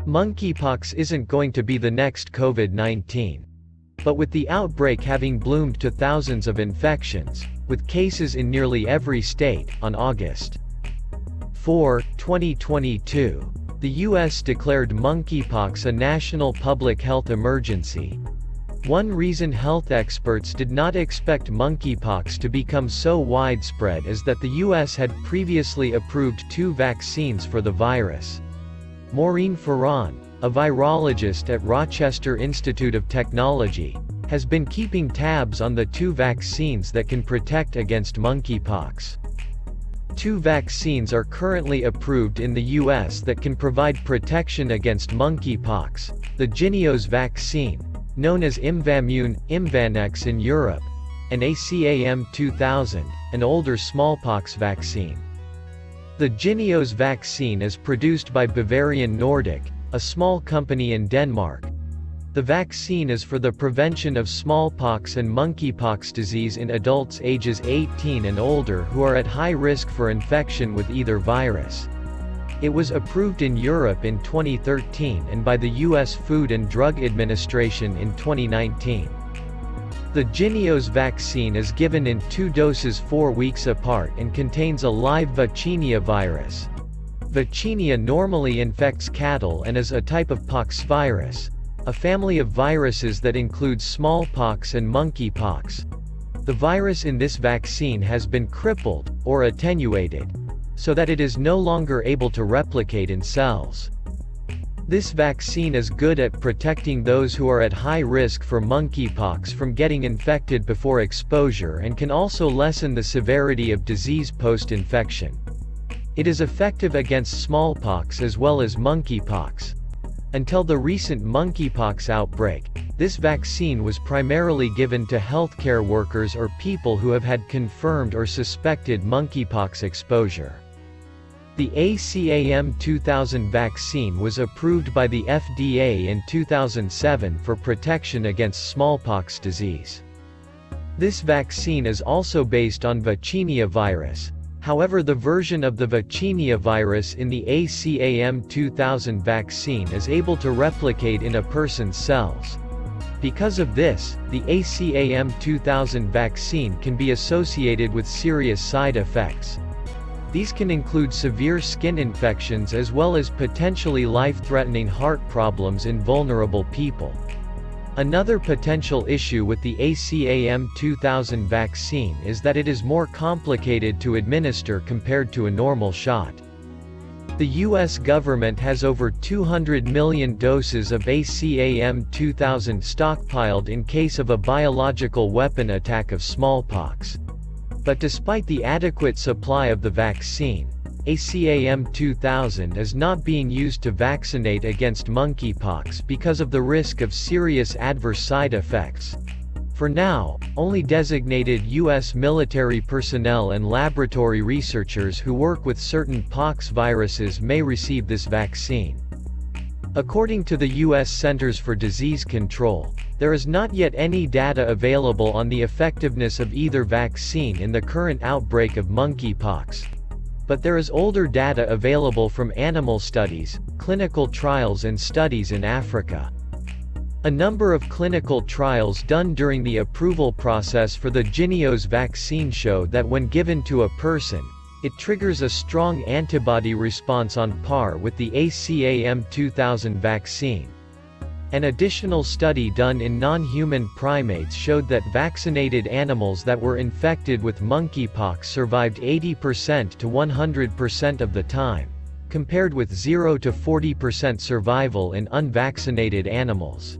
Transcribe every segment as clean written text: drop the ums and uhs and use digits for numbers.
Monkeypox isn't going to be the next COVID-19. But with the outbreak having bloomed to thousands of infections, with cases in nearly every state, on August 4, 2022, the U.S. declared monkeypox a national public health emergency. One reason health experts did not expect monkeypox to become so widespread is that the U.S. had previously approved 2 vaccines for the virus. Maureen Ferran, a virologist at Rochester Institute of Technology, has been keeping tabs on the 2 vaccines that can protect against monkeypox. 2 vaccines are currently approved in the U.S. that can provide protection against monkeypox: the Jynneos vaccine, known as Imvanex in Europe, and ACAM2000, an older smallpox vaccine. The Jynneos vaccine is produced by Bavarian Nordic, a small company in Denmark. The vaccine is for the prevention of smallpox and monkeypox disease in adults ages 18 and older who are at high risk for infection with either virus. It was approved in Europe in 2013 and by the U.S. Food and Drug Administration in 2019. The Jynneos vaccine is given in 2 doses 4 weeks apart and contains a live Vaccinia virus. Vaccinia normally infects cattle and is a type of pox virus, a family of viruses that includes smallpox and monkeypox. The virus in this vaccine has been crippled, or attenuated, so that it is no longer able to replicate in cells. This vaccine is good at protecting those who are at high risk for monkeypox from getting infected before exposure and can also lessen the severity of disease post-infection. It is effective against smallpox as well as monkeypox. Until the recent monkeypox outbreak, this vaccine was primarily given to healthcare workers or people who have had confirmed or suspected monkeypox exposure. The ACAM2000 vaccine was approved by the FDA in 2007 for protection against smallpox disease. This vaccine is also based on Vaccinia virus. However, the version of the Vaccinia virus in the ACAM2000 vaccine is able to replicate in a person's cells. Because of this, the ACAM2000 vaccine can be associated with serious side effects. These can include severe skin infections as well as potentially life-threatening heart problems in vulnerable people. Another potential issue with the ACAM2000 vaccine is that it is more complicated to administer compared to a normal shot. The U.S. government has over 200 million doses of ACAM2000 stockpiled in case of a biological weapon attack of smallpox. But despite the adequate supply of the vaccine, ACAM2000 is not being used to vaccinate against monkeypox because of the risk of serious adverse side effects. For now, only designated U.S. military personnel and laboratory researchers who work with certain pox viruses may receive this vaccine. According to the U.S. Centers for Disease Control, there is not yet any data available on the effectiveness of either vaccine in the current outbreak of monkeypox. But there is older data available from animal studies, clinical trials and studies in Africa. A number of clinical trials done during the approval process for the Jynneos vaccine show that when given to a person, it triggers a strong antibody response on par with the ACAM2000 vaccine. An additional study done in non-human primates showed that vaccinated animals that were infected with monkeypox survived 80% to 100% of the time, compared with 0 to 40% survival in unvaccinated animals.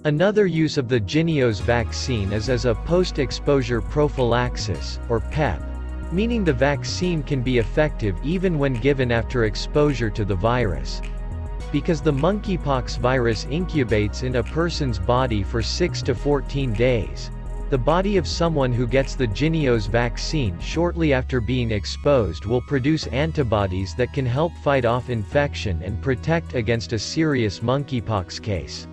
Another use of the Jynneos vaccine is as a post-exposure prophylaxis, or PEP, meaning the vaccine can be effective even when given after exposure to the virus. Because the monkeypox virus incubates in a person's body for 6 to 14 days, the body of someone who gets the Jynneos vaccine shortly after being exposed will produce antibodies that can help fight off infection and protect against a serious monkeypox case.